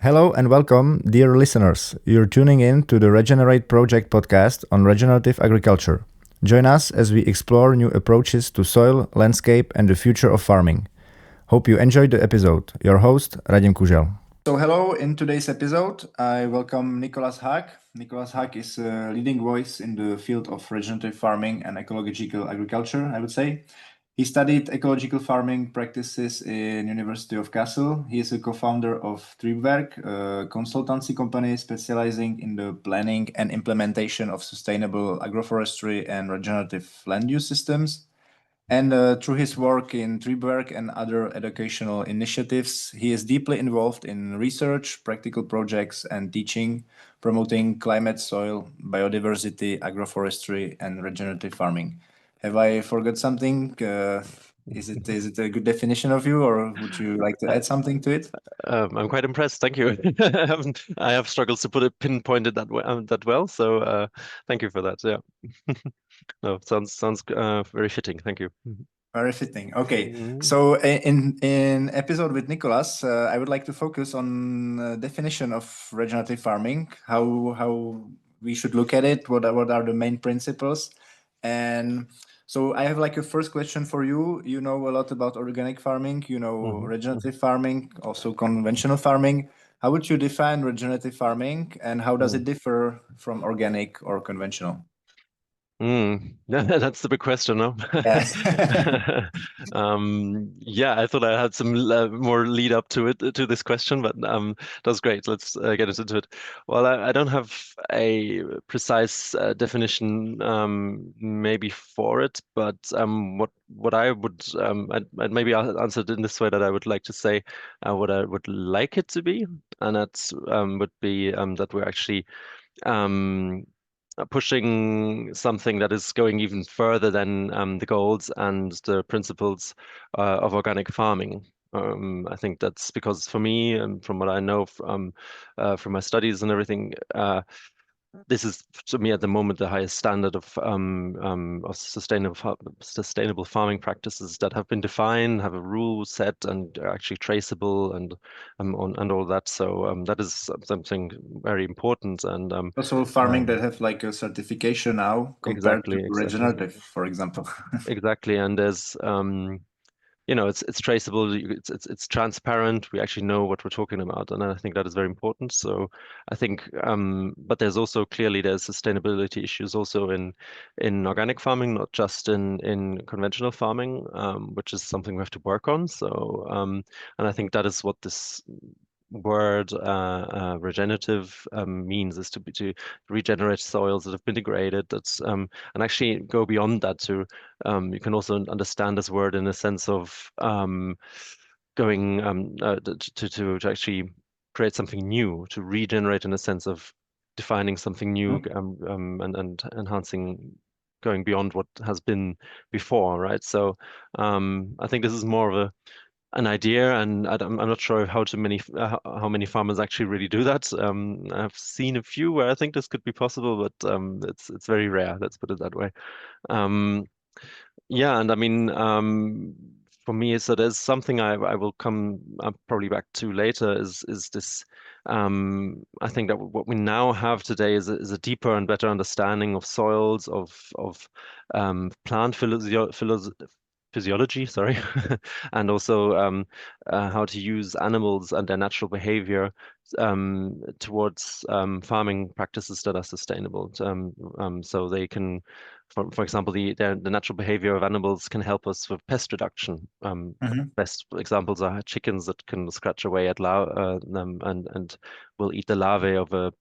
Hello and welcome, dear listeners. You're tuning in to the Regenerate Project podcast on regenerative agriculture. Join us as we explore new approaches to soil, landscape, and the future of farming. Hope you enjoyed the episode. Your host, Radim Kužel. So, hello. In today's episode, I welcome Nicolas Haack. Nicolas Haack is a leading voice in the field of regenerative farming and ecological agriculture, I would say. He studied ecological farming practices in University of Kassel. He is a co-founder of Triebwerk, a consultancy company specializing in the planning and implementation of sustainable agroforestry and regenerative land use systems. And through his work in Triebwerk and other educational initiatives, he is deeply involved in research, practical projects, and teaching, promoting climate, soil, biodiversity, agroforestry, and regenerative farming. Have I forgot something? Is it a good definition of you, or would you like to add something to it? I'm quite impressed. Thank you. I have struggles to put it pinpointed that well. So thank you for that. Yeah. No, sounds very fitting. Thank you. Very fitting. Okay, Mhm. so in episode with Nicolas, I would like to focus on definition of regenerative farming, how we should look at it, what are the main principles, and so I have like a first question for you. You know a lot about organic farming, you know Mhm. regenerative farming, also conventional farming. How would you define regenerative farming, and how does it Mhm. differ from organic or conventional? That's the big question, no? Yeah. Yeah, I thought I had some more lead up to it to this question, but that's great. Let's get into it. Well, I don't have a precise definition maybe for it, but what I would I'd maybe answer it in this way that I would like to say what I would like it to be, and that would be that we're actually um, pushing something that is going even further than the goals and the principles of organic farming. I think that's because for me, and from what I know from my studies and everything, this is to me at the moment the highest standard of sustainable farming practices that have been defined, have a rule set, and are actually traceable and all that. So that is something very important. And Also, farming um, that have like a certification now compared to exactly, regenerative, for example. exactly. And there's it's traceable, it's transparent. We actually know what we're talking about, and I think that is very important. So I think, but there's sustainability issues also in organic farming, not just in conventional farming, which is something we have to work on. So and I think that is what this word regenerative means, is to regenerate soils that have been degraded. That's and actually go beyond that to you can also understand this word in a sense of going to actually create something new, to regenerate in a sense of defining something new, and enhancing, going beyond what has been before, right? So I think this is more of an idea, and I'm not sure how many farmers actually really do that. I've seen a few where I think this could be possible, but it's very rare. Let's put it that way. Um, yeah, and I mean, for me, so there's something I will come probably back to later is this. I think that what we now have today is a deeper and better understanding of soils, of plant physiology, sorry, and also how to use animals and their natural behavior towards farming practices that are sustainable. So they can, for example, the natural behavior of animals can help us with pest reduction. Mhm. Best examples are chickens that can scratch away at and will eat the larvae of a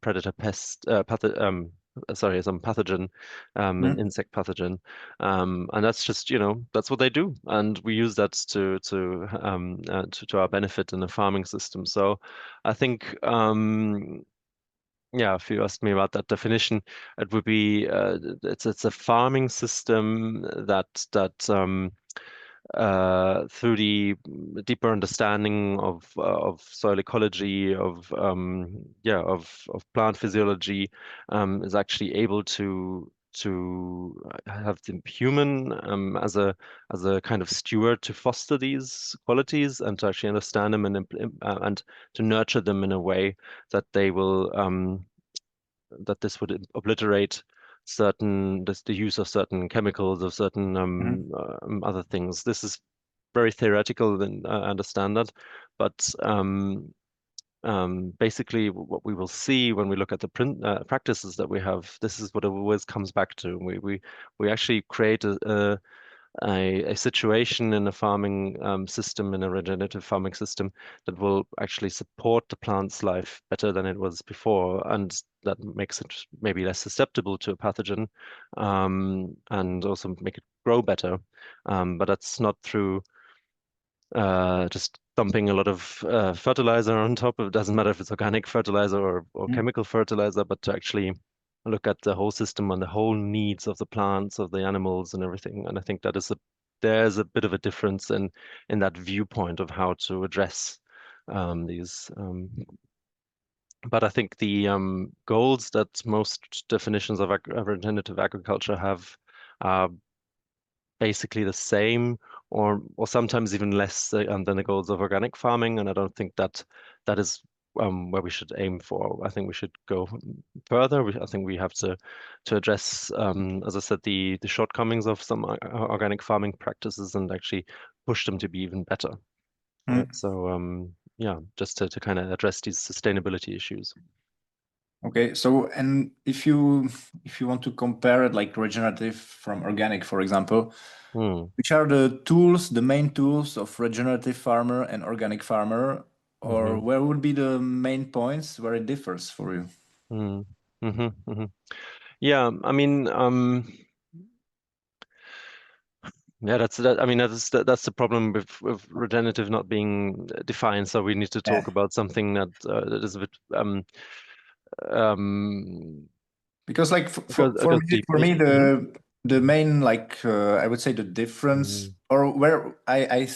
predator pest, some pathogen, an Mhm. insect pathogen, and that's just, that's what they do, and we use that to our benefit in the farming system. So I think, yeah, if you asked me about that definition, it would be it's a farming system that through the deeper understanding of soil ecology, of plant physiology, is actually able to have the human as a kind of steward to foster these qualities and to actually understand them and to nurture them in a way that they will that this would obliterate the use of certain chemicals, of certain Mhm. other things. This is very theoretical, and I understand that, but basically what we will see when we look at the practices that we have, this is what it always comes back to. We actually create a situation in a farming system, in a regenerative farming system, that will actually support the plant's life better than it was before, and that makes it maybe less susceptible to a pathogen, and also make it grow better. But that's not through just dumping a lot of fertilizer on top of it. Doesn't matter if it's organic fertilizer or Mhm. chemical fertilizer, but to actually look at the whole system and the whole needs of the plants, of the animals, and everything. And I think there's a bit of a difference in that viewpoint of how to address these. But I think the goals that most definitions of regenerative agriculture have are basically the same, or sometimes even less than the goals of organic farming. And I don't think that is where we should aim for. I think we should go further. I think we have to address, as I said, the shortcomings of some organic farming practices and actually push them to be even better. Right. Mhm. So yeah, just to kind of address these sustainability issues. Okay, so and if you want to compare it like regenerative from organic, for example, Hmm. which are the tools, the main tools of regenerative farmer and organic farmer, or Mm-hmm. where would be the main points where it differs for you? Mm. Mm-hmm. Mm-hmm. Yeah, I mean, yeah, I mean, that's the problem with regenerative not being defined. So we need to talk Yeah. about something that is a bit um Because like for goes me deeply. the main like I would say the difference Mm-hmm. or where I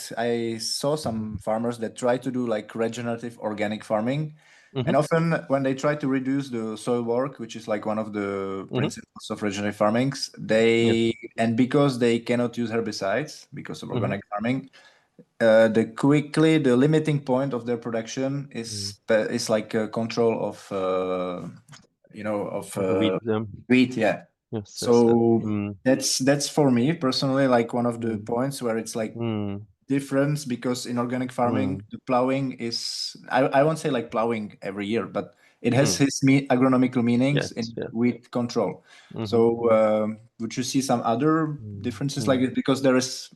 saw some farmers that try to do like regenerative organic farming, Mm-hmm. and often when they try to reduce the soil work, which is like one of the Mm-hmm. principles of regenerative farmings, Yes. they and because they cannot use herbicides because of Mm-hmm. organic farming, the limiting point of their production Mm-hmm. is like control of of Of the weeds. wheat. Yeah. Yes. Yes. So Mm, that's for me personally like one of the mm, points where it's like mm, difference because in organic farming mm. the plowing is I won't say like plowing every year, but it has Mm. his agronomical meanings Yes. in Yes. wheat control. Mm-hmm. So would you see some other Mm, differences like mm, it? Because there is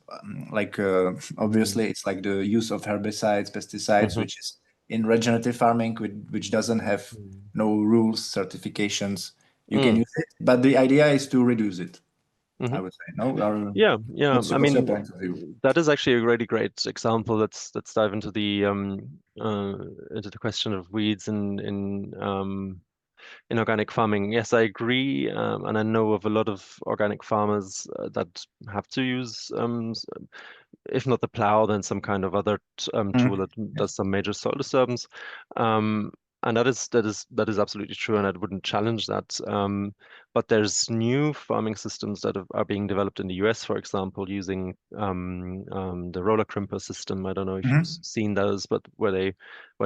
like mm, obviously it's like the use of herbicides, pesticides, mm-hmm. which is in regenerative farming, which doesn't have Mm, no rules, certifications. You can mm, use it, but the idea is to reduce it. I mm-hmm. would say no. Or Yeah, yeah. I what's your mean, point of view? that is actually a really great example. Let's dive into the question of weeds in organic farming. Yes, I agree, and I know of a lot of organic farmers that have to use if not the plow, then some kind of other tool Mhm. that Yes. does some major soil disturbance. Um, and that is absolutely true, and I wouldn't challenge that. But there's new farming systems that are being developed in the US, for example, using the roller crimper system. I don't know if you've Mhm. seen those, but where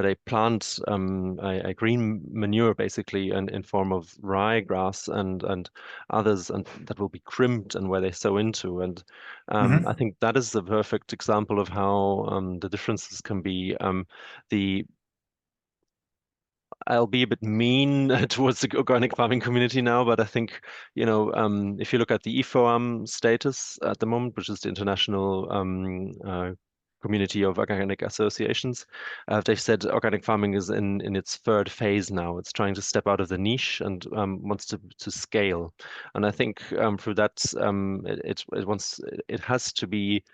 they plant a green manure basically in form of ryegrass and others, and that will be crimped, and where they sow into. And I Mhm. think that is a perfect example of how the differences can be. The I'll be a bit mean towards the organic farming community now, but I think, if you look at the IFOAM status at the moment, which is the international community of organic associations, they've said organic farming is in its third phase now. It's trying to step out of the niche and wants to scale. And I think through that, it has to be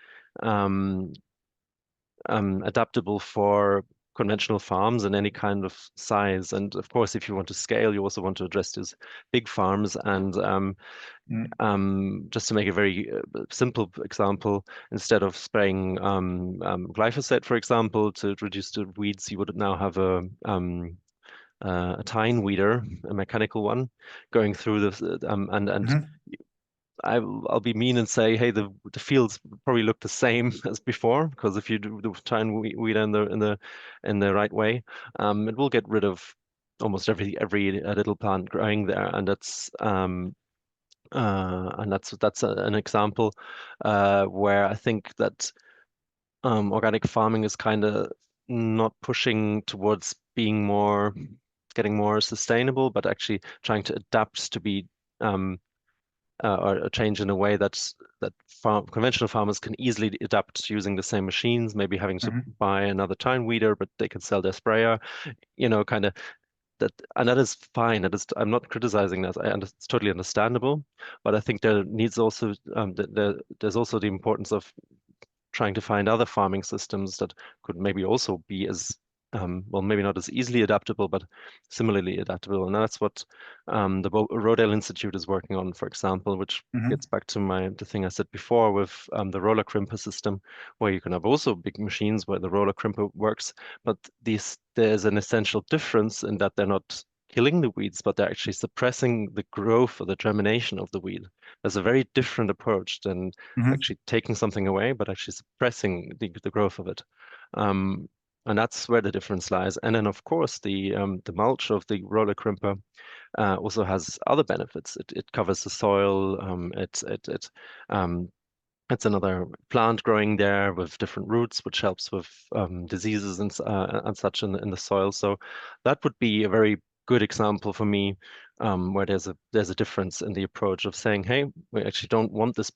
um, adaptable for conventional farms and any kind of size. And of course, if you want to scale, you also want to address these big farms. And Mhm. just to make a very simple example, instead of spraying glyphosate, for example, to reduce the weeds, you would now have a tine weeder, a mechanical one, going through the and I'll be mean and say, hey, the fields probably look the same as before, because if you do try and weed in the right way, it will get rid of almost every little plant growing there, and that's an example where I think that organic farming is kind of not pushing towards getting more sustainable, but actually trying to adapt to be or change in a way that conventional farmers can easily adapt using the same machines, maybe having to buy another tine weeder, but they can sell their sprayer, kind of that, and that is fine. I'm not criticizing that. It's totally understandable, but I think there needs also there's also the importance of trying to find other farming systems that could maybe also be as well, maybe not as easily adaptable, but similarly adaptable. And that's what the Rodale Institute is working on, for example, which gets back to the thing I said before with the roller crimper system, where you can have also big machines where the roller crimper works, but there's an essential difference in that they're not killing the weeds, but they're actually suppressing the growth or the germination of the weed. There's a very different approach than actually taking something away, but actually suppressing the growth of it. And that's where the difference lies. And then, of course, the mulch of the roller crimper also has other benefits. It covers the soil. It's another plant growing there with different roots, which helps with diseases and such in the soil. So that would be a very good example for me, where there's a difference in the approach of saying, hey, we actually don't want this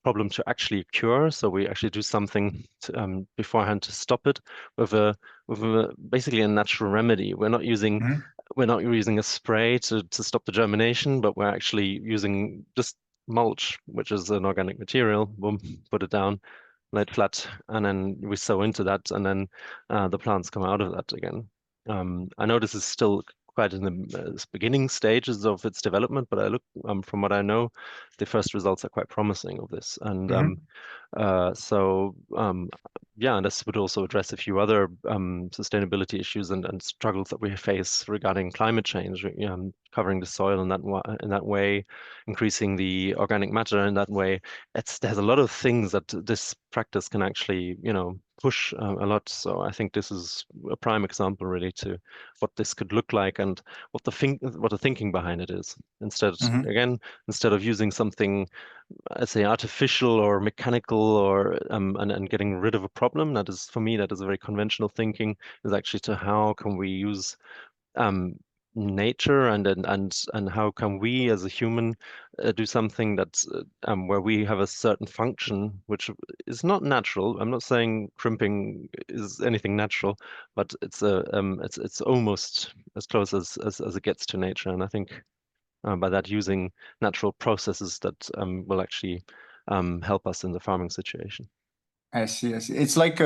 problem to actually occur, so we actually do something beforehand to stop it with basically a natural remedy. We're not using a spray to stop the germination, but we're actually using just mulch, which is an organic material. Boom, put it down, lay it flat, and then we sow into that, and then the plants come out of that again. I know this is still quite in the beginning stages of its development, but I look from what I know, the first results are quite promising of this. And yeah, and this would also address a few other sustainability issues and struggles that we face regarding climate change, covering the soil in that way, increasing the organic matter in that way. There's a lot of things that this practice can actually, push a lot. So I think this is a prime example really to what this could look like and what the thinking behind it is. Instead of using something, I'd say, artificial or mechanical or and getting rid of a problem, that is, for me, that is a very conventional thinking, is actually to how can we use nature and how can we as a human do something that's where we have a certain function which is not natural. I'm not saying crimping is anything natural, but it's almost as close as it gets to nature. And I think by that, using natural processes that will actually help us in the farming situation. I see. I see. It's like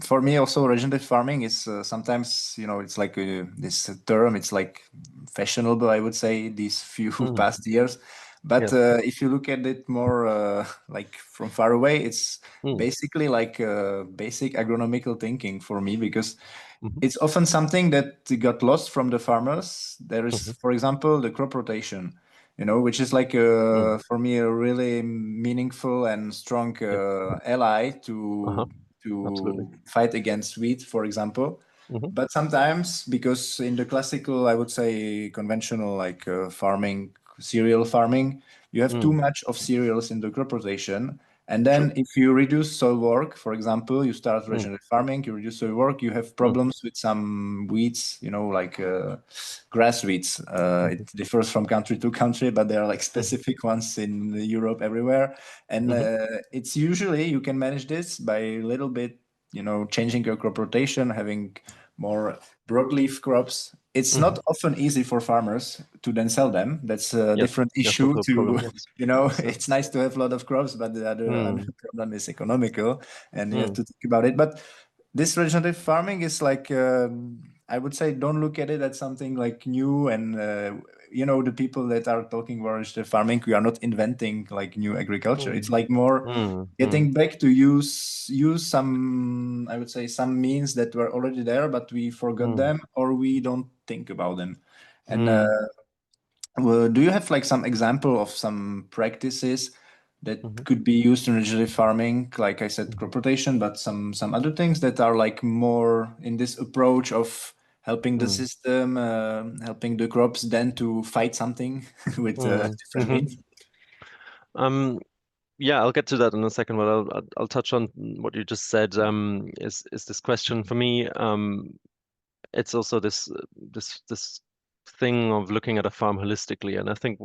for me also regenerative farming is sometimes it's like this term. It's like fashionable, I would say, these few past years. But Yeah. if you look at it more like from far away, it's Mm. basically like basic agronomical thinking for me because Mhm. it's often something that got lost from the farmers. There is, Mhm. for example, the crop rotation, which is like Mm. for me a really meaningful and strong Yeah. ally Uh-huh. to Absolutely. fight against weed, for example. Mhm. But sometimes, because in the classical, I would say conventional like farming, cereal farming, you have too Mm. much of cereals in the crop rotation. And True. then if you reduce soil work, for example, you start Mm. regenerative farming, you reduce soil work, you have Mm. problems with some weeds, like grass weeds. It Mhm. differs from country to country, but there are like Mhm. specific ones in Europe everywhere. And Mhm. it's usually you can manage this by a little bit, changing your crop rotation, having more broadleaf crops. It's not Mhm. often easy for farmers to then sell them. That's a Yes. different That's issue also a to, problem. Yes. Yes. it's nice to have a lot of crops, but the other Mm. problem is economical and you have Mm. to think about it. But this regenerative farming is like, I would say, don't look at it as something like new and you know, the people that are talking about the farming, we are not inventing like new agriculture. It's like more getting back to use some, I would say, some means that were already there, but we forgot them or we don't think about them. And well, do you have like some example of some practices that could be used in regenerative farming? Like I said, crop rotation, but some other things that are like more in this approach of helping the system, helping the crops, then to fight something with different means. Yeah, I'll get to that in a second, but I'll touch on what you just said. Is this question for me? It's also this thing of looking at a farm holistically, and I think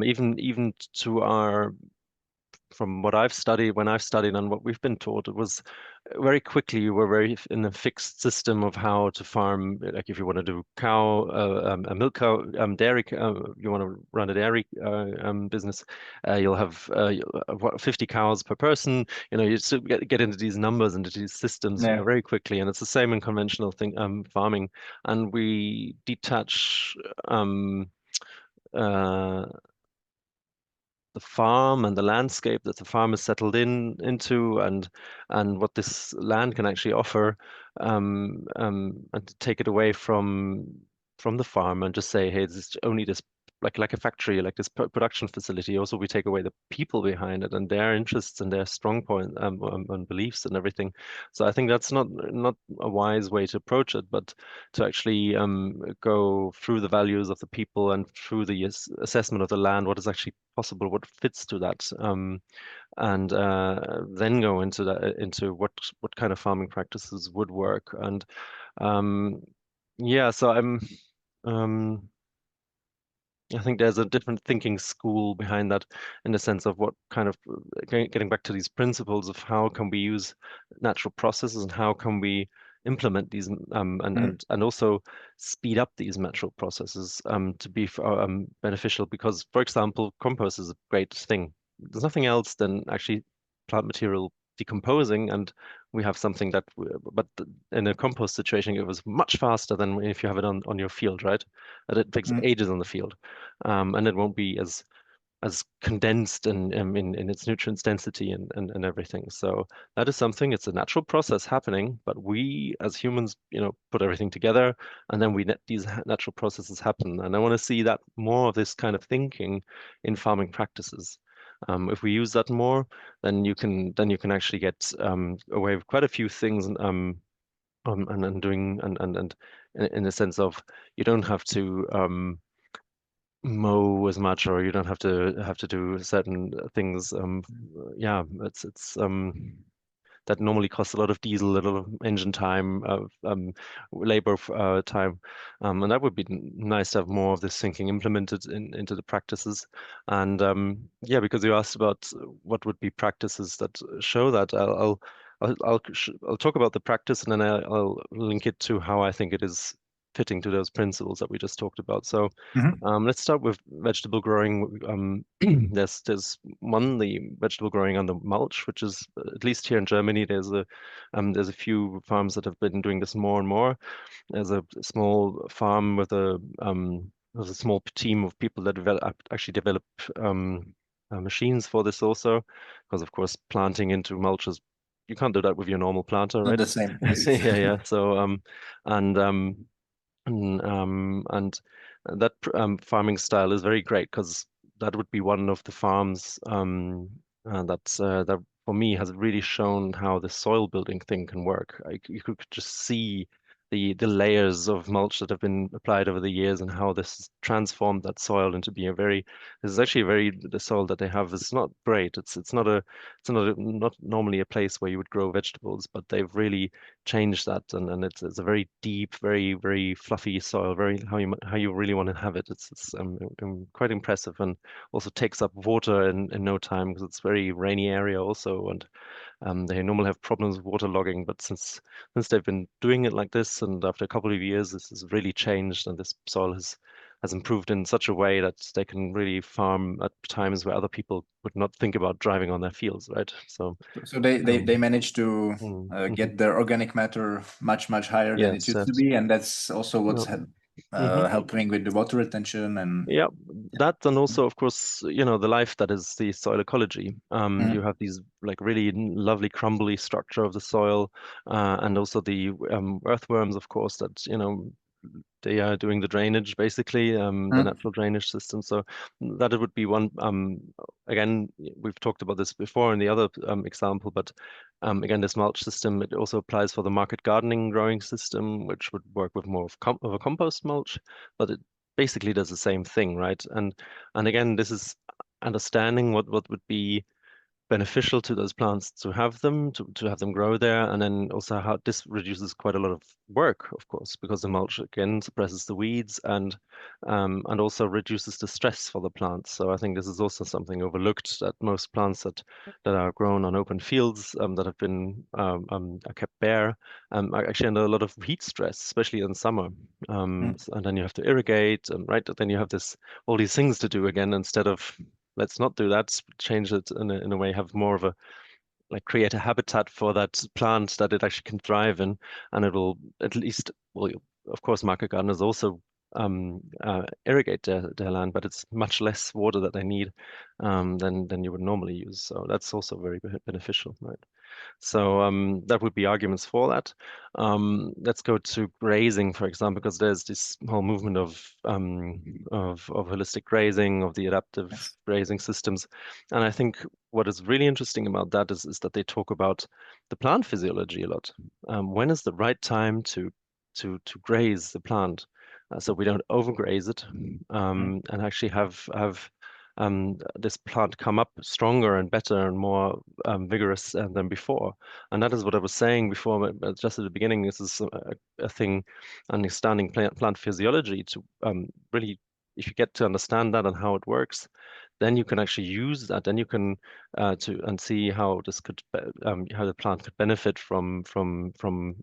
even to our from what I've studied, when I've studied and what we've been taught, it was very quickly you were very in a fixed system of how to farm. Like if you want to do a milk cow, dairy, you want to run a dairy business, you'll have 50 cows per person. You know, you still get into these numbers and into these systems very quickly, and it's the same in conventional farming. And we detach the farm and the landscape that the farm is settled into and what this land can actually offer and to take it away from the farm and just say, hey, it's only this like a factory, like this production facility. Also, we take away the people behind it and their interests and their strong point and beliefs and everything. So I think that's not a wise way to approach it, but to actually go through the values of the people and through the assessment of the land, what is actually possible, what fits to that, and then go into what kind of farming practices would work. And yeah, so I think there's a different thinking school behind that in the sense of what kind of getting back to these principles of how can we use natural processes and how can we implement these and also speed up these natural processes to be beneficial because, for example, compost is a great thing. There's nothing else than actually plant material decomposing and we have something that but in a compost situation it was much faster than if you have it on your field, right? That it takes ages on the field, and it won't be as condensed in its nutrients density and everything. So that is something, it's a natural process happening, but we as humans, you know, put everything together and then we let these natural processes happen. And I want to see that more of this kind of thinking in farming practices. If we use that more, then you can actually get away with quite a few things and doing and in the sense of you don't have to mow as much or you don't have to do certain things. Yeah, it's that normally costs a lot of diesel, a lot of engine time, labor time, and that would be nice to have more of this thinking implemented into the practices. And yeah, because you asked about what would be practices that show that, I'll talk about the practice and then I'll link it to how I think it is fitting to those principles that we just talked about. So let's start with vegetable growing. There's the vegetable growing on the mulch, which is at least here in Germany. There's a few farms that have been doing this more and more. There's a small farm with a small team of people that actually develop machines for this also, because of course planting into mulch is you can't do that with your normal planter, Not right? the same. Yes. Yeah. So and and that farming style is very great because that would be one of the farms that for me has really shown how the soil building thing can work. You could just see the layers of mulch that have been applied over the years and how this has transformed that soil into being this is actually the soil that they have is not great. Not normally a place where you would grow vegetables, but they've really change that and it's a very deep, very very fluffy soil, very how you really want to have it. It's quite impressive and also takes up water in no time because it's very rainy area also and they normally have problems with waterlogging, but since they've been doing it like this and after a couple of years this has really changed and this soil has improved in such a way that they can really farm at times where other people would not think about driving on their fields, right? So they managed to mm, mhm. get their organic matter much higher than it Yes, used to yes. be, and that's also what's No. helping with the water retention and Yeah, that and also, of course, the life that is the soil ecology. You have these like really lovely crumbly structure of the soil, and also the earthworms, of course, that they are doing the drainage basically, the natural drainage system. So that it would be one. Again, we've talked about this before in the other example, but again, this mulch system, it also applies for the market gardening growing system, which would work with more of a compost mulch, but it basically does the same thing, right? And again, this is understanding what would be beneficial to those plants to have them to have them grow there, and then also how this reduces quite a lot of work, of course, because the mulch again suppresses the weeds and also reduces the stress for the plants. So I think this is also something overlooked, that most plants that are grown on open fields that have been are kept bare are actually under a lot of heat stress, especially in summer. And then you have to irrigate, and right, then you have all these things to do again instead of let's not do that, change it in a way, have more of a like create a habitat for that plant that it actually can thrive in, and it will at least, well, of course, market gardeners also irrigate their land, but it's much less water that they need than you would normally use. So that's also very beneficial, right? So that would be arguments for that. Let's go to grazing, for example, because there's this whole movement of holistic grazing, of the adaptive grazing systems, and I think what is really interesting about that is that they talk about the plant physiology a lot. When is the right time to graze the plant, so we don't overgraze it, and actually have this plant come up stronger and better and more vigorous than before. And that is what I was saying before, just at the beginning. This is a thing, understanding plant physiology to really, if you get to understand that and how it works, then you can actually use that. Then you can see how this could how the plant could benefit from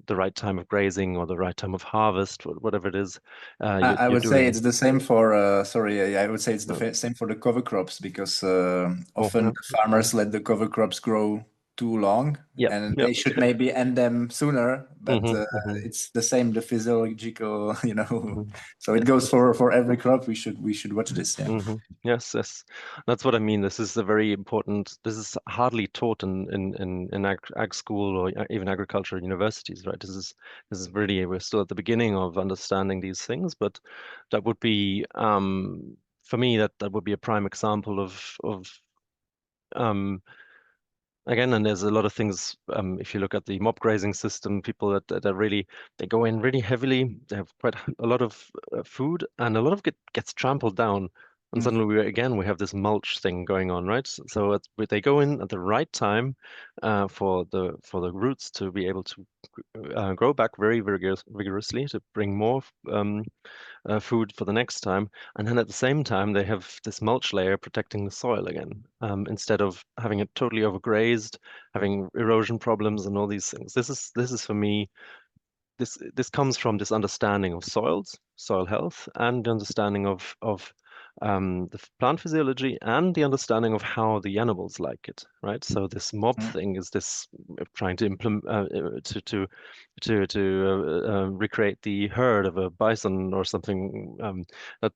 the right time of grazing or the right time of harvest, whatever it is I you're would say doing. it's the same for sorry, I would say it's the same for the cover crops because Oh, often yeah. the farmers let the cover crops grow too long Yep. and Yep. they should maybe end them sooner, but Hmm. it's the same, the physiological, Hmm. so it goes for every crop. We should watch this, yeah. Yes, yes, that's what I mean. This is a very important. This is hardly taught in ag school or even agriculture universities, right? This is really, we're still at the beginning of understanding these things, but that would be for me that would be a prime example of um again, and there's a lot of things. If you look at the mob grazing system, people that are really, they go in really heavily. They have quite a lot of food, and a lot of it gets trampled down. And Mm. suddenly, we have this mulch thing going on, right? So they go in at the right time for the roots to be able to grow back very vigorously to bring more food for the next time. And then at the same time, they have this mulch layer protecting the soil again, instead of having it totally overgrazed, having erosion problems and all these things. This is for me, this comes from this understanding of soils, soil health, and the understanding of the plant physiology and the understanding of how the animals like it, right? So this mob Mm. thing is this trying to implement to recreate the herd of a bison or something.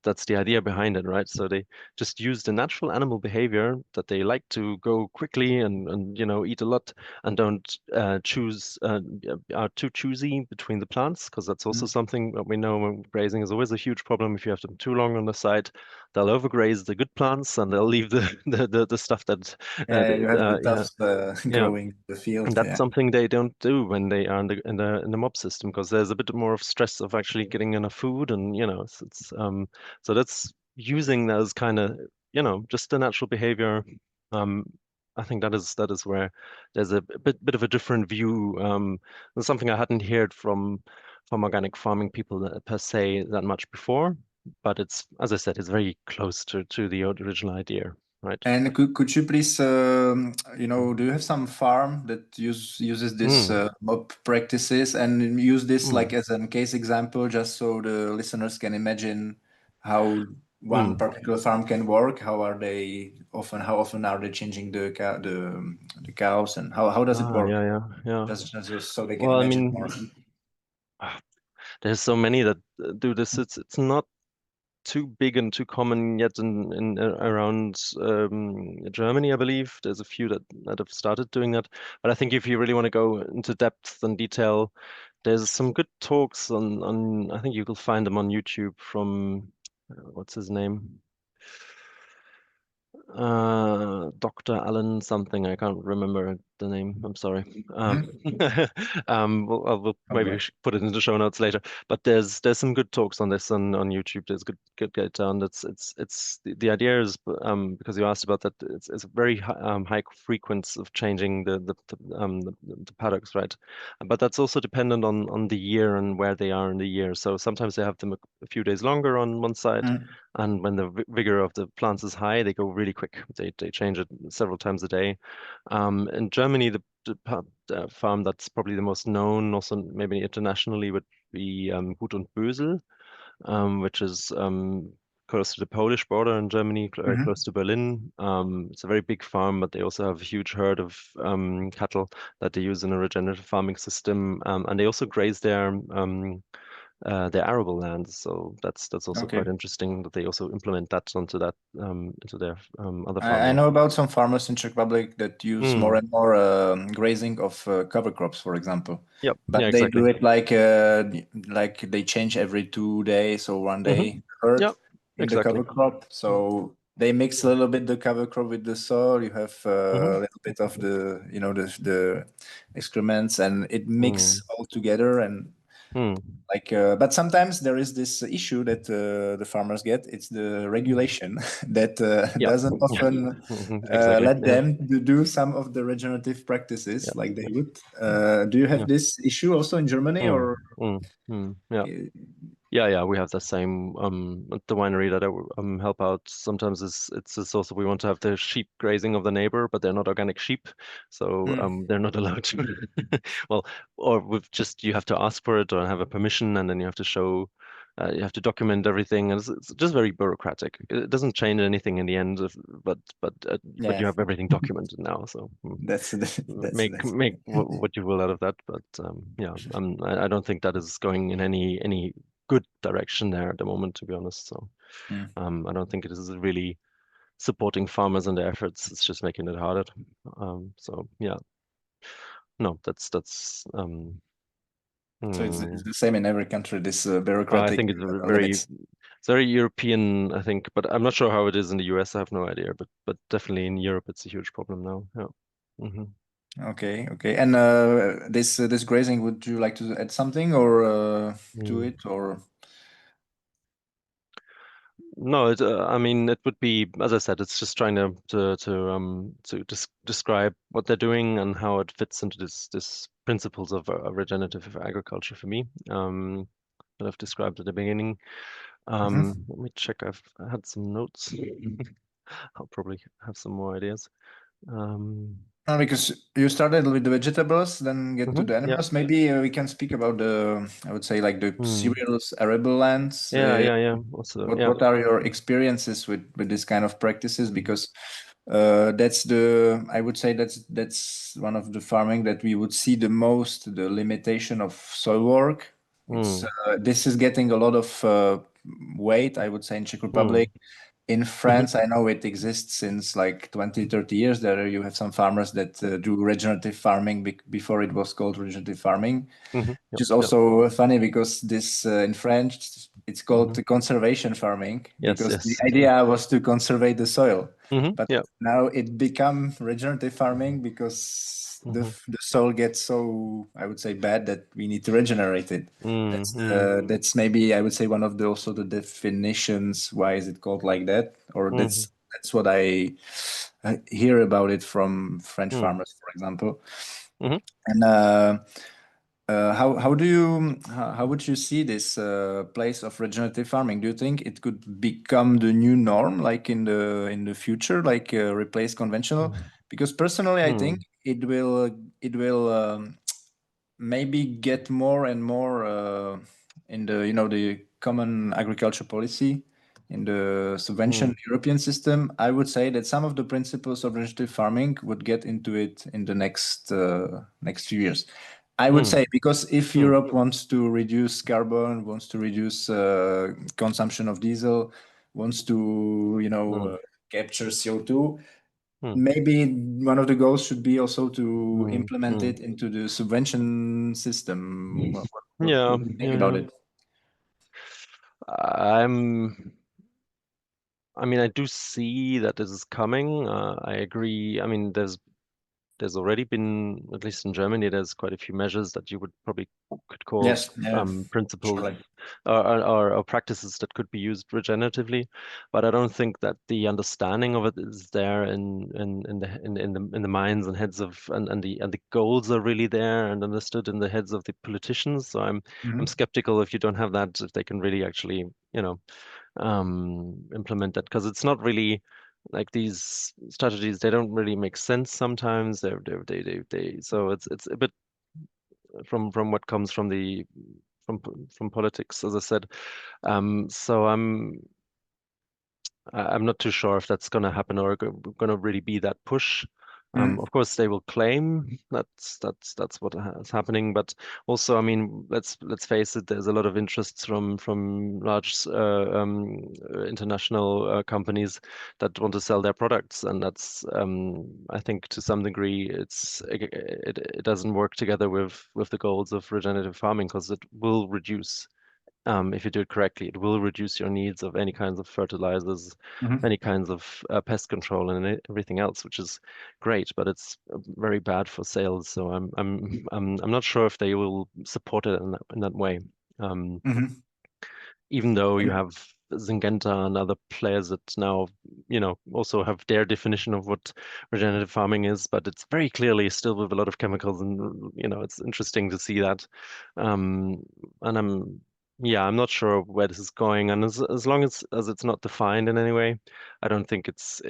That's the idea behind it, right? So they just use the natural animal behavior that they like to go quickly and eat a lot and don't are too choosy between the plants, because that's also Mm. something that we know when grazing is always a huge problem. If you have them too long on the side, they'll overgraze the good plants and they'll leave the stuff that Yeah, you have the yeah. tough Yeah, growing the and field, that's yeah. something they don't do when they are in the mob system, because there's a bit more of stress of actually getting enough food, and so that's using those kind of just the natural behavior. Um, I think that is where there's a bit of a different view. There's something I hadn't heard from organic farming people per se that much before, but it's, as I said, it's very close to the original idea, right? And could you please, do you have some farm that uses this Mm, mob practices and use this like mm, as a case example, just so the listeners can imagine how one mm. particular farm can work? How often are they changing the cows, and how does it work? Yeah, yeah, yeah. Just so they can Well, I imagine more. mean, there's so many that do this. It's not too big and too common yet in around Germany, I believe. There's a few that have started doing that. But I think if you really want to go into depth and detail, there's some good talks on I think you will find them on YouTube from what's his name? Dr. Alan something. I can't remember the name. I'm sorry. We'll maybe we Okay. should put it in the show notes later. But there's some good talks on this on YouTube. There's good get down. It's the idea is because you asked about that. It's a very high frequency of changing the paddocks, right? But that's also dependent on the year and where they are in the year. So sometimes they have them a few days longer on one side, Mm. and when the vigor of the plants is high, they go really quick. They change it several times a day. In Germany, the farm that's probably the most known, also maybe internationally, would be Gut und Bösel, which is close to the Polish border in Germany, very Mhm. close to Berlin. It's a very big farm, but they also have a huge herd of cattle that they use in a regenerative farming system, and they also graze their arable lands. So that's also quite Okay. interesting that they also implement that onto that into their other I farming. know about some farmers in Czech Republic that use more Mm. and more grazing of cover crops, for example. Yep. But Yeah. they Exactly. do it like they change every 2 days or one Hmm. day herd Yep. in the Exactly. cover crop. So they mix a little bit the cover crop with the soil. You have a Hmm. little bit of the, the excrements, and it mix Mm. all together. And Mm. like, but sometimes there is this issue that the farmers get. It's the regulation that Yep. doesn't Yeah. often Exactly. let Yeah. them do some of the regenerative practices Yeah. like they would. Do you have Yeah. this issue also in Germany, Mm. or? Mm. Mm. Yeah. uh, Yeah, we have the same at the winery that I help out. Sometimes it's also we want to have the sheep grazing of the neighbor, but they're not organic sheep, so Mm, they're not allowed to. Well, or with just you have to ask for it or have a permission, and then you have to show, you have to document everything, and it's just very bureaucratic. It doesn't change anything in the end, but yeah, you have everything documented now, so. that's Make what you will out of that, but yeah, I don't think that is going in any good direction there at the moment, to be honest. So Mm. I don't think it is really supporting farmers and their efforts. It's just making it harder. So yeah, no, that's So it's hmm. the same in every country. This I bureaucratic think it's limits. it's very European, I think, but I'm not sure how it is in the US. I have no idea, but definitely in Europe, it's a huge problem now. Yeah. Hmm. Okay, okay. And this grazing, would you like to add something or to it, or? No, I mean, it would be, as I said, it's just trying to describe what they're doing and how it fits into this principles of regenerative agriculture for me, that I've described at the beginning. Mhm. Let me check. I had some notes. I'll probably have some more ideas. Um, Because you started with the vegetables, then get to the yeah. animals. Maybe we can speak about the, I would say, like the Hmm. cereals, arable lands. Yeah. Also, yeah. What are your experiences with this kind of practices? Hmm. Because I would say that's one of the farming that we would see the most, the limitation of soil work. It's Hmm. this is getting a lot of weight, I would say, in Czech Hmm. Republic. In France, I know it exists since like 20, 30 years. There you have some farmers that do regenerative farming before it was called regenerative farming, which Yep. is Yep. also funny because this in French it's called Hmm. the conservation farming Yes. because the Yes. idea was to conserve the soil, but Yeah. now it become regenerative farming because Hmm. the soil gets so, I would say, bad that we need to regenerate it. Mm-hmm. That's maybe, I would say, one of the also the definitions why is it called like that, or Hmm. that's what I hear about it from French Hmm. farmers, for example. Hmm. And how do you how would you see this place of regenerative farming? Do you think it could become the new norm, like in the future, like replace conventional? Because personally, I think Hmm. it will maybe get more and more in the, the common agriculture policy, in the subvention Hmm. European system. I would say that some of the principles of regenerative farming would get into it in the next few years. I would say, because if Europe wants to reduce carbon, wants to reduce consumption of diesel, wants to, capture CO2, maybe one of the goals should be also to implement it into the subvention system. Yeah, What do you think about yeah. it? I mean, I do see that this is coming. I agree. I mean, there's already been, at least in Germany, there's quite a few measures that you would probably could call Yes, yeah, principles surely. or practices that could be used regeneratively, but I don't think that the understanding of it is there in the minds and heads of and the goals are really there and understood in the heads of the politicians. So I'm skeptical if you don't have that, if they can really actually, implement that, because it's not really like these strategies, they don't really make sense sometimes. So it's a bit from what comes from politics, as I said. So I'm not too sure if that's going to happen or going to really be that push. Of course, they will claim that's what is happening, but also, I mean, let's face it. There's a lot of interests from large international companies that want to sell their products, and that's I think to some degree it doesn't work together with the goals of regenerative farming, because it will reduce if you do it correctly, it will reduce your needs of any kinds of fertilizers, any kinds of pest control, and everything else, which is great, but it's very bad for sales. So I'm not sure if they will support it in that way. Um, Even though you have Syngenta and other players that now, also have their definition of what regenerative farming is, but it's very clearly still with a lot of chemicals, and it's interesting to see that. And yeah, I'm not sure where this is going, and as long as it's not defined in any way, I don't think it's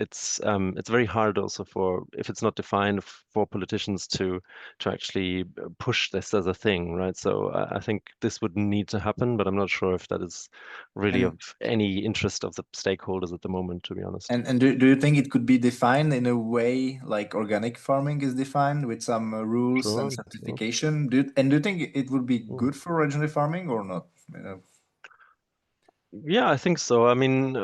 very hard also for, if it's not defined, for politicians to actually push this as a thing, right? So I think this would need to happen, but I'm not sure if that is really of And any interest of the stakeholders at the moment, to be honest. and do you think it could be defined in a way like organic farming is defined, with some rules and Sure, sure. certification? Do you think it would be Mm. good for regenerative farming or not? Yeah, I think so. I mean,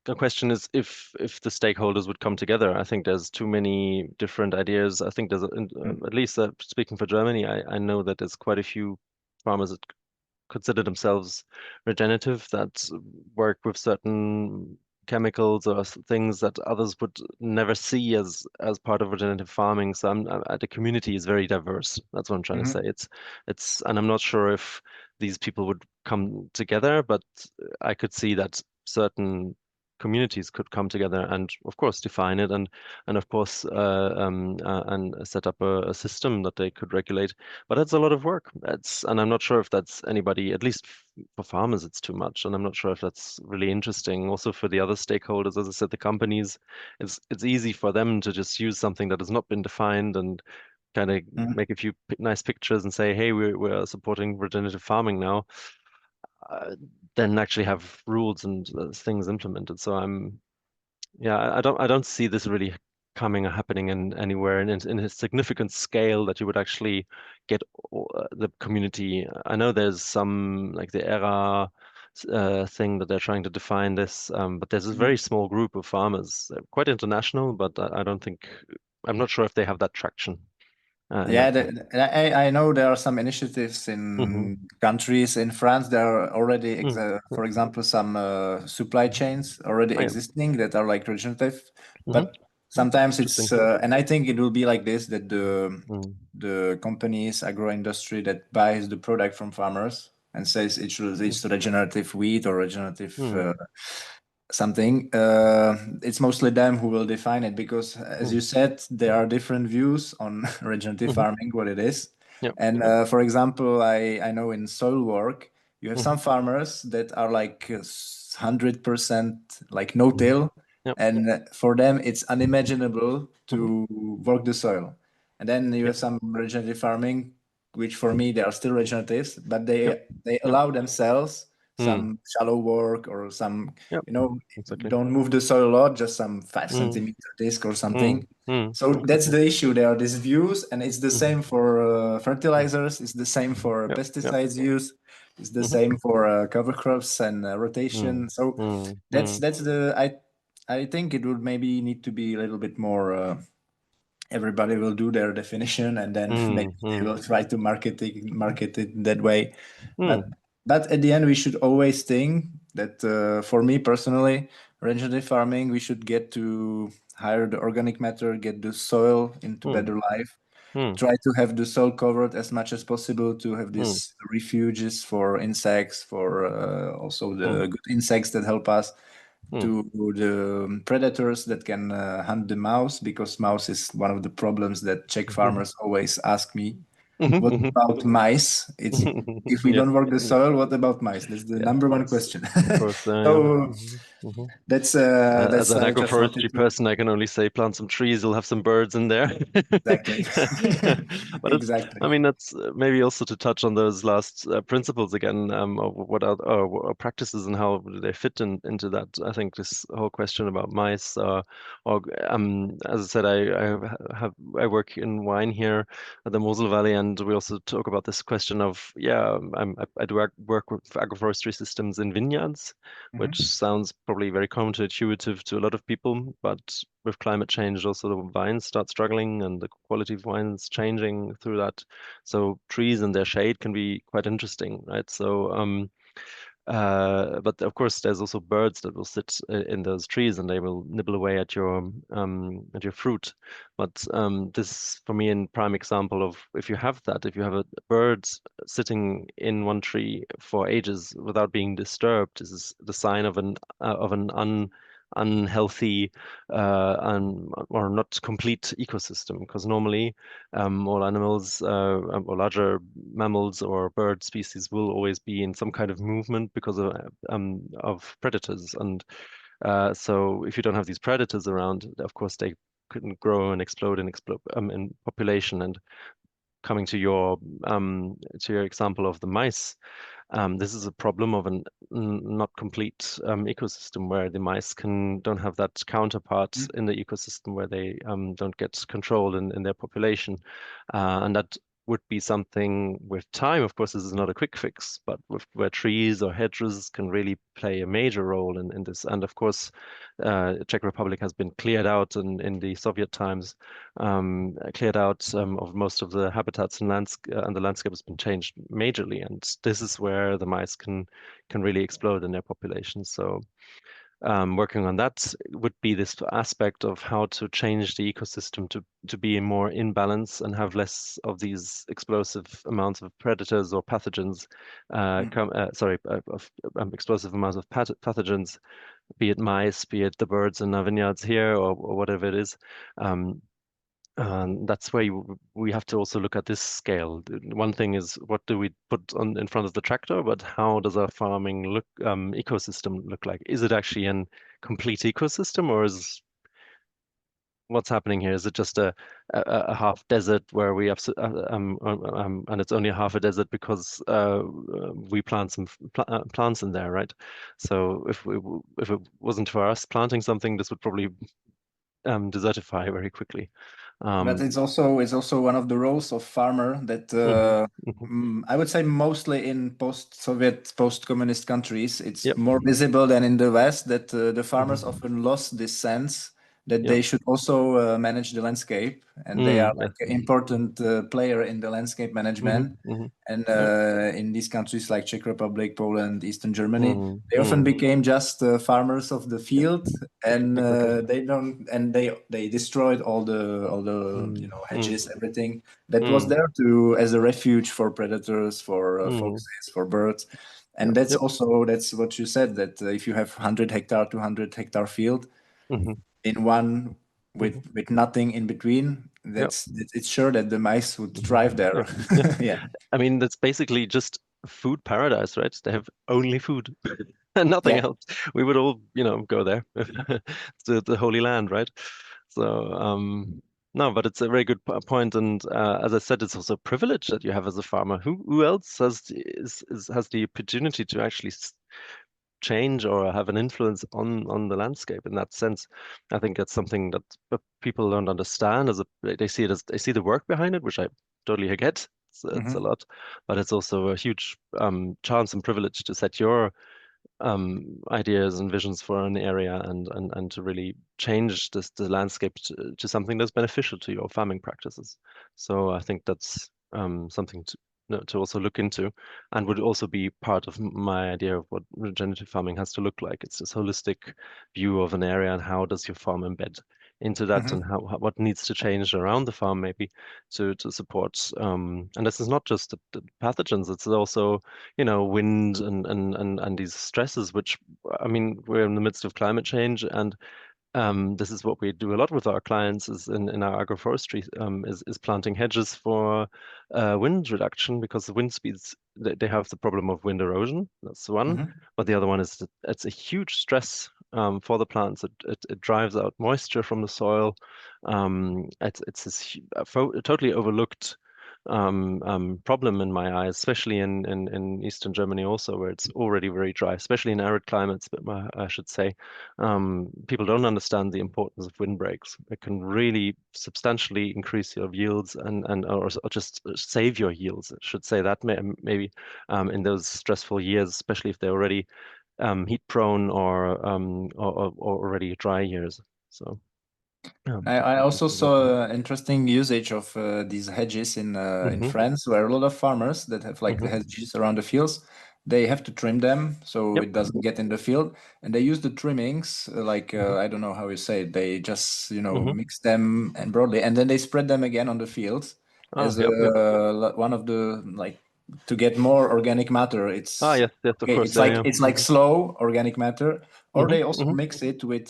the question is if the stakeholders would come together. I think there's too many different ideas. I think at least speaking for Germany, I know that there's quite a few farmers that consider themselves regenerative, that work with certain chemicals or things that others would never see as part of regenerative farming. So the community is very diverse. That's what I'm trying to say. Mhm. And I'm not sure if these people would come together, but I could see that certain communities could come together and of course define it, and of course and set up a system that they could regulate, but that's a lot of work. And I'm not sure if that's anybody, at least for farmers, it's too much. And I'm not sure if that's really interesting. Also for the other stakeholders, as I said, the companies, it's easy for them to just use something that has not been defined and kind of Mhm. make a few nice pictures and say, hey, we're supporting regenerative farming now, uh, then actually have rules and things implemented. So yeah, I don't see this really coming or happening in anywhere in a significant scale that you would actually get the community. I know there's some like the ERA thing that they're trying to define this, but there's a very small group of farmers, quite international, but I'm not sure if they have that traction in Yeah, that sense. I know there are some initiatives Hmm. in countries. In France, there are already, Mm. for example, some supply chains already Oh, yeah. existing that are like regenerative. Hmm. But sometimes Interesting. and I think it will be like this, that Mm. the companies, agro industry that buys the product from farmers and says it's regenerative wheat or regenerative Mm. something, it's mostly them who will define it, because as you Mm. said, there are different views on regenerative Hmm. farming, what it is. Yeah. And Yeah. for example, I know in soil work you have Hmm. some farmers that are like 100% like no Hmm. till, Yeah. and for them it's unimaginable Hmm. to work the soil. And then you Yeah. have some regenerative farming, which for me they are still regeneratives, but Yeah. they Yeah. allow themselves some shallow work or some, Yep. Exactly. don't move the soil a lot, just some 5 Mm. centimeter disc or something. So that's Exactly. the issue. There are these views, and it's the same for fertilizers. It's the same for Yep. pesticides use. It's the Mhm. same for cover crops and rotation. So that's the I think it would maybe need to be a little bit more. Everybody will do their definition, and then maybe they will try to market it that way. But at the end, we should always think that for me personally, regenerative farming, we should get to higher the organic matter, get the soil into better life, try to have the soil covered as much as possible to have these refuges for insects, for also the good insects that help us, to the predators that can hunt the mouse, because mouse is one of the problems that Czech farmers always ask me. What about mice? It's if we Yeah. don't work the soil, what about mice? That's the Yeah. number one question. Of course. Yeah. So that's As an I just wanted agroforestry to person, I can only say plant some trees, you'll have some birds in there. exactly But it's, exactly. I mean, that's maybe also to touch on those last principles again, of what are or practices and how do they fit into that. I think this whole question about mice, or as I said, I work in wine here at the Mosel Valley, and we also talk about this question of, I do work with agroforestry systems in vineyards, which sounds probably very counterintuitive to a lot of people, but with climate change, also the vines start struggling and the quality of wines changing through that. So trees and their shade can be quite interesting, right? So, but of course, there's also birds that will sit in those trees and they will nibble away at your fruit. But this, for me, a prime example of if you have that, if you have a bird sitting in one tree for ages without being disturbed, this is the sign of an unhealthy or not complete ecosystem. Because normally, all animals or larger mammals or bird species will always be in some kind of movement because of predators. And so if you don't have these predators around, of course they couldn't grow and explode in population. And coming to your example of the mice, this is a problem of an not complete ecosystem where the mice don't have that counterpart in the ecosystem where they don't get control in their population, and that would be something with time. Of course, this is not a quick fix, but with where trees or hedges can really play a major role in this. And of course, Czech Republic has been cleared out in the Soviet times, cleared out of most of the habitats and the landscape has been changed majorly. And this is where the mice can really explode in their populations. So working on that would be this aspect of how to change the ecosystem to be more in balance and have less of these explosive amounts of predators or pathogens, explosive amounts of pathogens, be it mice, be it the birds in our vineyards here, or whatever it is. That's where we have to also look at this scale. One thing is what do we put on in front of the tractor, but how does our farming ecosystem look like? Is it actually a complete ecosystem, or is what's happening here? Is it just a half desert where we have and it's only half a desert because we plant some plants in there, right? So if it wasn't for us planting something, this would probably desertify very quickly. But it's also one of the roles of farmer that Mhm, mhm. I would say mostly in post-Soviet, post-communist countries, it's Yep. more visible than in the West, that the farmers Mhm. often lost this sense that Yep. they should also manage the landscape, and they are Yes. like an important player in the landscape management. Mhm, mhm. And Yep. in these countries like Czech Republic, Poland, Eastern Germany, Mhm, they often mhm. became just farmers of the Yep. field, and Exactly. they destroyed all the Mm, mm, hedges, everything that was mm, there to as a refuge for predators, for mm. foxes, for birds. Yep. And that's Yep. also that's what you said, that if you have 100 hectare, 200 hectare field Mhm, in one mhm. with nothing in between, Yep. it's sure that the mice would thrive Mhm. there. Yeah. Yeah. Yeah, I mean, that's basically just food paradise, right? They have only food and nothing yeah. else. We would all, go there. It's the Holy Land, right? So, no, but it's a very good point. And as I said, it's also a privilege that you have as a farmer. Who else has the opportunity to actually change or have an influence on the landscape in that sense. I think that's something that people don't understand they see it as they see the work behind it, which I totally get. It's a Hmm. lot, but it's also a huge chance and privilege to set your ideas and visions for an area and to really change the landscape to something that's beneficial to your farming practices. So I think that's something to also look into, and would also be part of my idea of what regenerative farming has to look like. It's this holistic view of an area and how does your farm embed into that, and Hmm. what needs to change around the farm maybe to support. And this is not just the pathogens; it's also wind and these stresses, which I mean, we're in the midst of climate change, and this is what we do a lot with our clients is in our agroforestry is planting hedges for wind reduction because the wind speeds they have the problem of wind erosion. That's one, Hmm. but the other one is that it's a huge stress for the plants. It drives out moisture from the soil. It's this totally overlooked problem in my eyes, especially in Eastern Germany also, where it's already very dry, especially in arid climates, but I should say. People don't understand the importance of windbreaks. It can really substantially increase your yields or just save your yields. I should say that maybe in those stressful years, especially if they're already heat prone or already dry years. So I also saw interesting usage of these hedges in hmm France, where a lot of farmers that have like the hmm hedges around the fields, they have to trim them so Yep. it doesn't get in the field, and they use the trimmings like hmm I don't know how you say it. They just hmm mix them and broadly, and then they spread them again on the fields Ah, as yep, yep. one of the like to get more organic matter. Ah, It's yes, yes, of okay. course. Yeah, yeah. It's like slow organic matter, or hmm they also hmm mix it with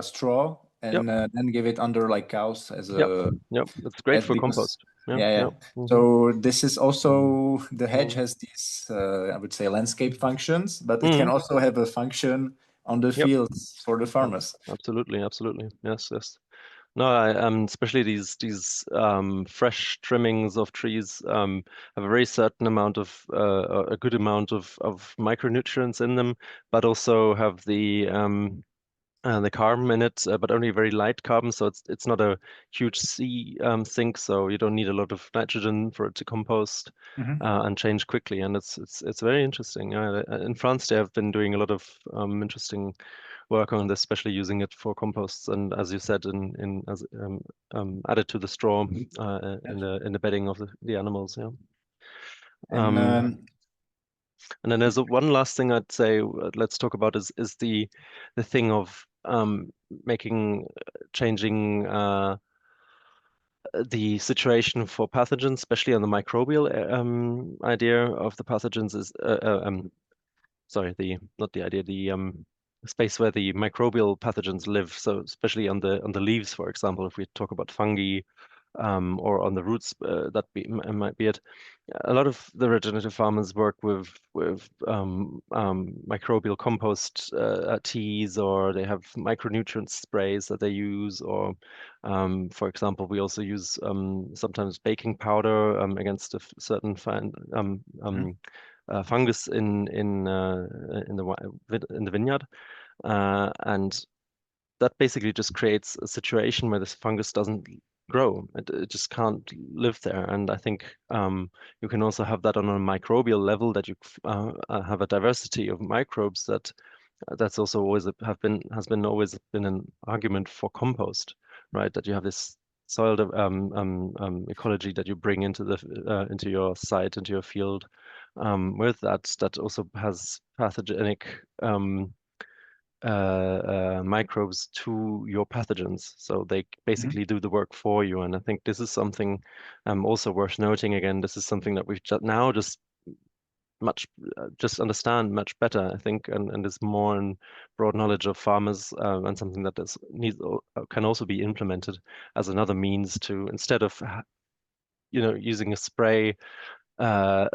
straw Yep, and then give it under like cows as yep, a yep. It's great as for because compost. Yeah, yeah, yeah. yeah. So this is also the hedge hmm has these I would say landscape functions, but it can hmm also have a function on the Yep. fields for the Ab- farmers. Absolutely, absolutely. Yes, yes. No, especially these fresh trimmings of trees have a very certain amount of a good amount of micronutrients in them, but also have the carbon in it, but only very light carbon, so it's not a huge C sink, so you don't need a lot of nitrogen for it to compost Hmm. and change quickly, and it's very interesting. In France, they have been doing a lot of interesting work on this, especially using it for composts, and as you said, in as added to the straw in the bedding of the animals. Yeah. And Um, and then there's one last thing I'd say let's talk about is the thing of making changing the situation for pathogens, especially on the microbial idea of the pathogens is sorry, the not the idea, the space where the microbial pathogens live. So especially on the leaves, for example, if we talk about fungi or on the roots, might be it. A lot of the regenerative farmers work with microbial compost teas, or they have micronutrient sprays that they use, or for example, we also use sometimes baking powder against a certain fungus in the vineyard, and that basically just creates a situation where this fungus doesn't grow. It just can't live there. And I think you can also have that on a microbial level that you have a diversity of microbes that's also always has been always been an argument for compost, right? That you have this soil ecology that you bring into your site, into your field. With that also has pathogenic microbes to your pathogens. So they Mhm. basically do the work for you. And I think this is something also worth noting. Again, this is something that we've now much just understand much better, I think, and is more in broad knowledge of farmers and something that can also be implemented as another means to instead of using a spray uh,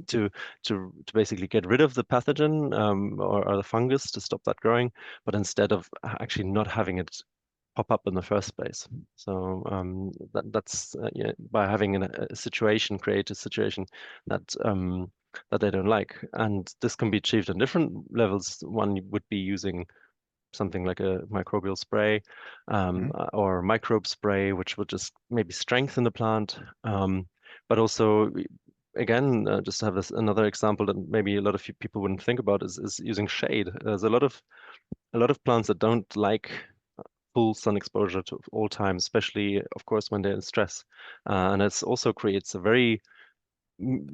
to to basically get rid of the pathogen or the fungus to stop that growing, but instead of actually not having it pop up in the first place. So that's yeah, by having a situation, create a situation that that they don't like. And this can be achieved on different levels. One would be using something like a microbial spray or microbe spray, which would just maybe strengthen the plant. But also, again, just to have another example that maybe a lot of people wouldn't think about is using shade. There's a lot of plants that don't like full sun exposure to all times, especially, of course, when they're in stress. And it also creates a very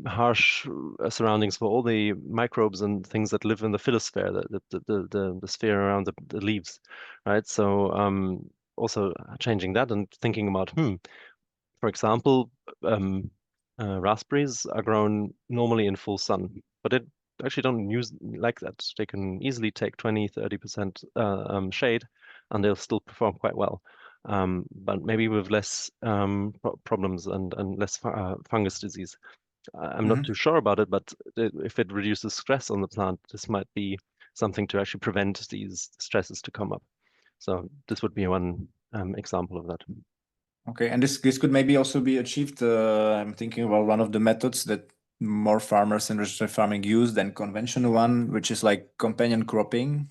harsh surroundings for all the microbes and things that live in the phytosphere, the sphere around the leaves, right? So also changing that and thinking about, for example, um, raspberries are grown normally in full sun, but it actually don't use like that. They can easily take 20, 30% shade and they'll still perform quite well. But maybe with less problems and less fungus disease. I'm not too sure about it, but if it reduces stress on the plant, this might be something to actually prevent these stresses to come up. So this would be one example of that. Okay, and this could maybe also be achieved. I'm thinking about one of the methods that more farmers in regenerative farming use than conventional one, which is like companion cropping.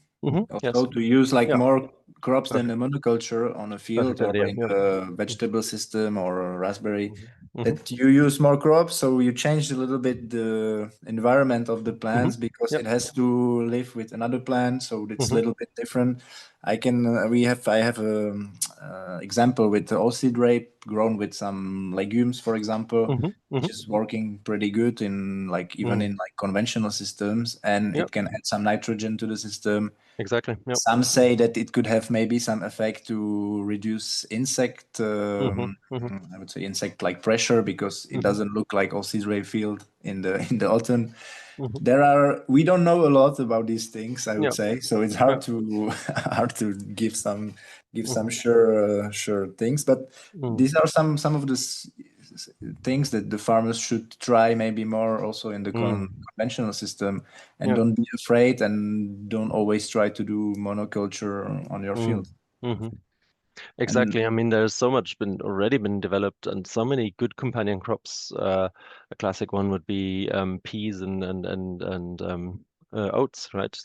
Yes. Also to use like Yeah. more crops than a Perfect. monoculture on a field Perfect or idea. in Yeah. a vegetable system or a raspberry. Hmm. Hmm. That you use more crops, so you change a little bit the environment of the Hmm. plants because Yep. it has to live with another plant, so it's a Hmm. little bit different. I have a example with the seed rape grown with some legumes, for example, Hmm. which Hmm. is working pretty good in like even in Mm. like conventional systems, and Yep. it can add some nitrogen to the system. Exactly. Yep. Some say that it could have maybe some effect to reduce insect, Hmm. Hmm. I would say insect like pressure because it Hmm. doesn't look like Ray field in the in the autumn. Hmm. We don't know a lot about these things, I would Yep. say, so it's Yep. hard to hard to give some Hmm. sure things. But Mm. these are some of the things that the farmers should try maybe more also in the Mm. conventional system, and Yep. don't be afraid and don't always try to do monoculture on your Mm. field. Hmm. And Exactly. I mean, there's so much been already been developed, and so many good companion crops. A classic one would be peas and oats, right?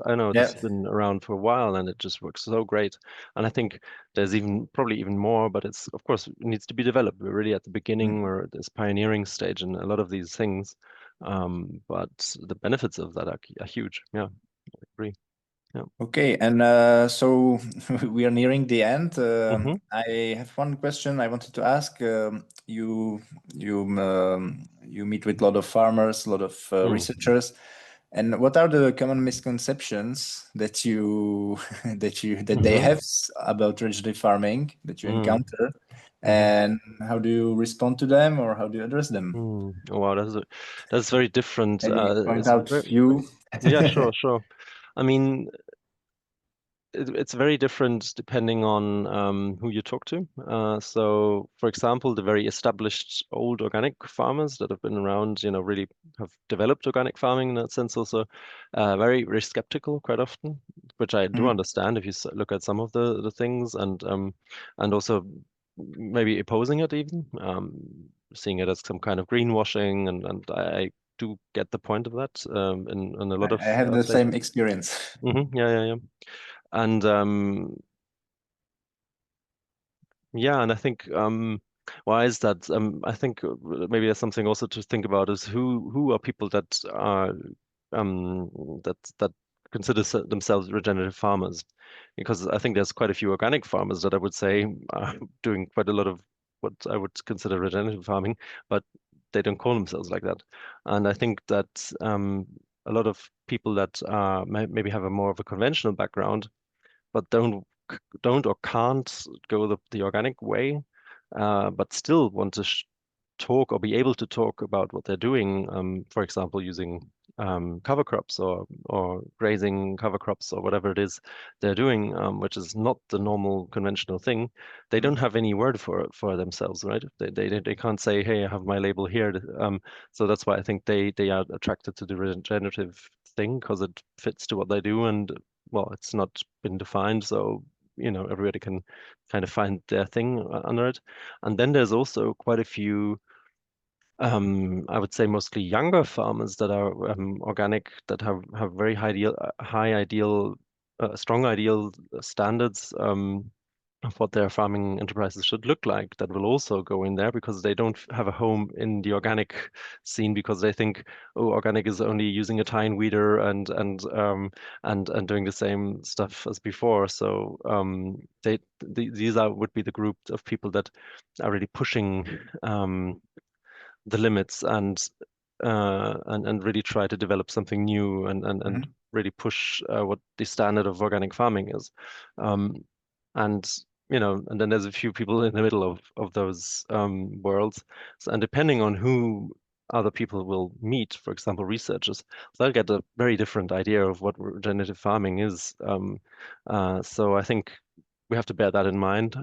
I know this yeah. has been around for a while, and it just works so great. And I think there's even probably even more, but it's of course it needs to be developed. We're really at the beginning or this pioneering stage in a lot of these things. But the benefits of that are huge. Yeah, I agree. Yeah. Okay, and so we are nearing the end. Hmm. I have one question I wanted to ask. You meet with a lot of farmers, a lot of researchers, and what are the common misconceptions that you that they Hmm. have about regenerative farming that you Mm. encounter, Hmm. and how do you respond to them or how do you address them? Mm. Oh, wow, that's very different. Maybe point It's out very, few. yeah, sure, sure. I mean, it's very different depending on who you talk to. So, for example, the very established old organic farmers that have been around, really have developed organic farming in that sense also, very skeptical quite often, which I do Mhm. understand if you look at some of the things and also maybe opposing it even, seeing it as some kind of greenwashing, and I do get the point of that in a lot of I have the places. same experience. Yeah, yeah, yeah. And yeah, and I think why is that? I think maybe there's something also to think about is who are people that are that consider themselves regenerative farmers, because I think there's quite a few organic farmers that I would say are doing quite a lot of what I would consider regenerative farming, but they don't call themselves like that. And I think that a lot of people that maybe have a more of a conventional background but don't or can't go the organic way, but still want to talk or be able to talk about what they're doing. For example, using cover crops or grazing cover crops or whatever it is they're doing, which is not the normal conventional thing. They don't have any word for themselves, right? They can't say, "Hey, I have my label here." So that's why I think they are attracted to the regenerative thing because it fits to what they do and well, it's not been defined, so everybody can kind of find their thing under it. And then there's also quite a few I would say mostly younger farmers that are organic, that have very strong ideal standards of what their farming enterprises should look like. That will also go in there because they don't have a home in the organic scene because they think, oh, organic is only using a tine weeder and doing the same stuff as before. So these would be the group of people that are really pushing the limits and really try to develop something new and Mhm. really push what the standard of organic farming is. Um, and and then there's a few people in the middle of those worlds. So, and depending on who other people will meet, for example, researchers, they'll get a very different idea of what regenerative farming is. So I think we have to bear that in mind.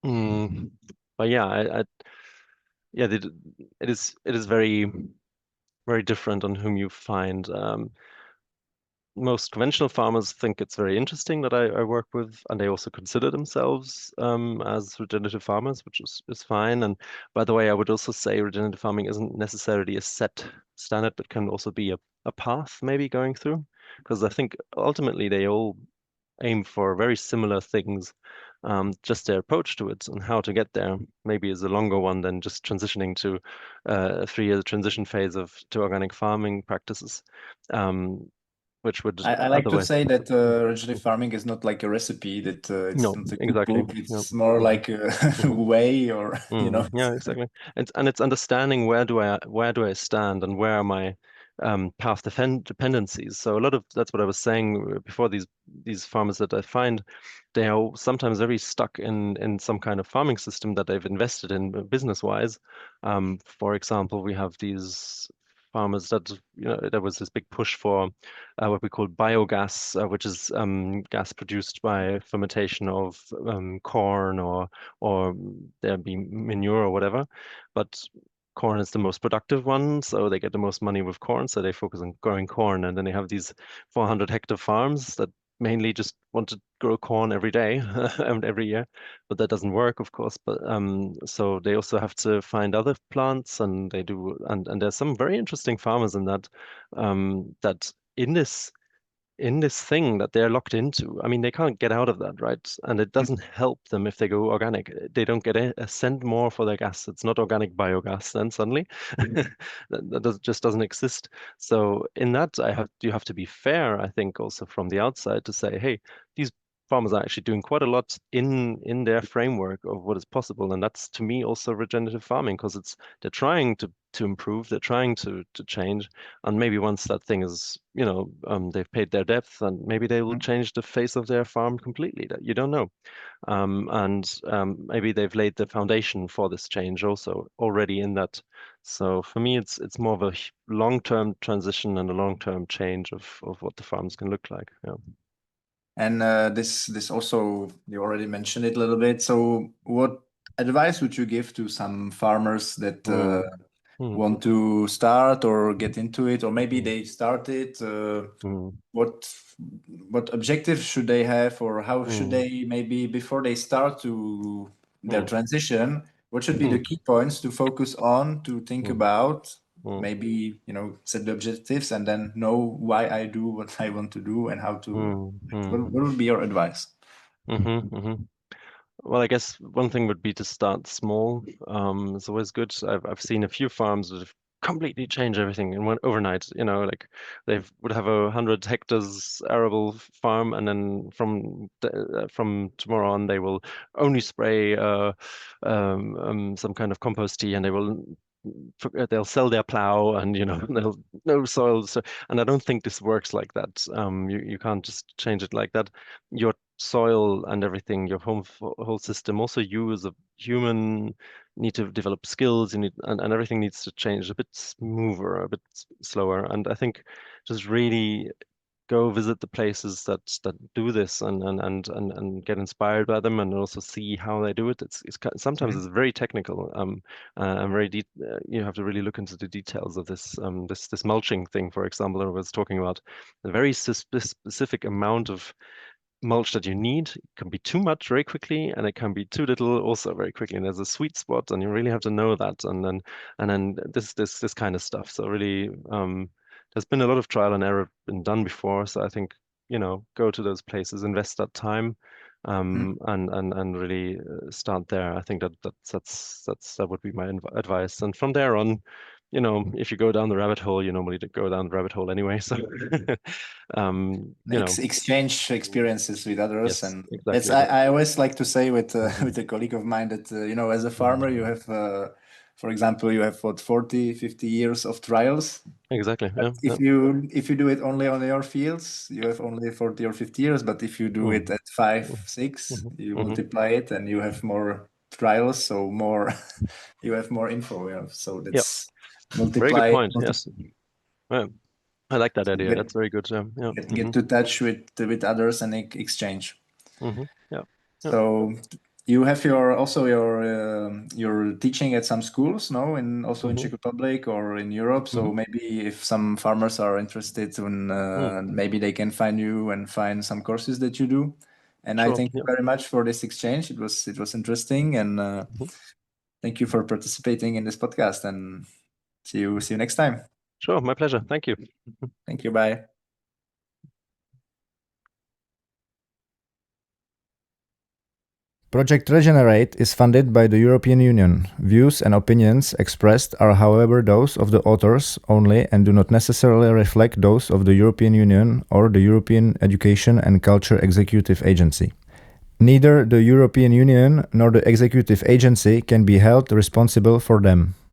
Mm, but yeah, yeah, it is very different on whom you find. Most conventional farmers think it's very interesting that I work with, and they also consider themselves as regenerative farmers, which is fine. And by the way, I would also say regenerative farming isn't necessarily a set standard, but can also be a path maybe going through, because I think ultimately they all aim for very similar things. Just their approach to it and how to get there maybe is a longer one than just transitioning to a 3 year transition phase to organic farming practices, um, which would I like to otherwise. say that regenerative farming is not like a recipe, that it's No, not a exactly. cookbook, No. it's more Mhm, like a mhm. way, or, Yeah, exactly. And it's understanding where do I stand and where are my path dependencies. So a lot of that's what I was saying before. These farmers that I find, they are sometimes very stuck in some kind of farming system that they've invested in business wise. For example, we have these farmers that there was this big push for what we call biogas, which is gas produced by fermentation of corn or there be manure or whatever. But corn is the most productive one, so they get the most money with corn, so they focus on growing corn. And then they have these 400-hectare farms that mainly just want to grow corn every day and every year, but that doesn't work, of course. But so they also have to find other plants, and they do, and there's some very interesting farmers in that in this thing that they're locked into. I mean, they can't get out of that, right? And it doesn't help them if they go organic. They don't get a cent more for their gas. It's not organic biogas then suddenly. Just doesn't exist. So in that, you have to be fair, I think, also from the outside to say, hey, these farmers are actually doing quite a lot in their framework of what is possible. And that's to me also regenerative farming because they're trying to improve, they're trying to change. And maybe once that thing is, they've paid their debts, and maybe they will change the face of their farm completely. That you don't know. And maybe they've laid the foundation for this change also already in that. So for me, it's more of a long-term transition and a long-term change of what the farms can look like. Yeah. And this also, you already mentioned it a little bit. So what advice would you give to some farmers that Mm, mm, want to start or get into it, or maybe mm, they started? mm, What what objectives should they have, or how should mm, they, maybe before they start to their mm, transition, what should be the mm, key points to focus on, to think mm, about, mm, maybe, set the objectives and then know why I do what I want to do and how to, mm, what mm, would be your advice? mm. Well, I guess one thing would be to start small. It's always good. I've seen a few farms that have completely changed everything in one overnight. Like they would have 100 hectares arable farm, and then from tomorrow on they will only spray some kind of compost tea, and they'll sell their plow, and they'll no soil. So, and I don't think this works like that. You can't just change it like that. Your soil and everything, your whole system, also you as a human need to develop skills. And everything needs to change a bit smoother, a bit slower. And I think just really go visit the places that do this and get inspired by them and also see how they do it. Sometimes Mhm. it's very technical, and you have to really look into the details of this mulching thing, for example. I was talking about a very specific amount of mulch that you need. It can be too much very quickly, and it can be too little also very quickly. And there's a sweet spot, and you really have to know that. And then this kind of stuff. So really, there's been a lot of trial and error been done before. So I think, go to those places, invest that time, and really start there. I think that would be my advice. And from there on, if you go down the rabbit hole, you normally go down the rabbit hole anyway. So, exchange experiences with others, yes, and it's exactly. I always like to say with with a colleague of mine that as a farmer you have for example you have what 40-50 years of trials. Exactly. But Yeah. if you do it only on your fields, you have only 40 or 50 years. But if you do it Mm, at 5, mm, 6, mhm, you mhm. multiply it and you have more trials, so more you have more info. Yeah. So Yep. that's Very good multiply, point. Yes. Yeah. I like that idea. get, That's very good. Yeah. get to touch with others and exchange. Yeah. Yeah. So you have your teaching at some schools, no? Also in hmm Czech Republic or in Europe. So hmm maybe if some farmers are interested in, Mm. maybe they can find you and find some courses that you do. And I Sure. thank you Yeah. very much for this exchange. It was interesting, and Mhm. thank you for participating in this podcast. And see you next time. Sure. My pleasure. Thank you. Thank you. Bye. Project Regenerate is funded by the European Union. Views and opinions expressed are, however, those of the authors only and do not necessarily reflect those of the European Union or the European Education and Culture Executive Agency. Neither the European Union nor the Executive Agency can be held responsible for them.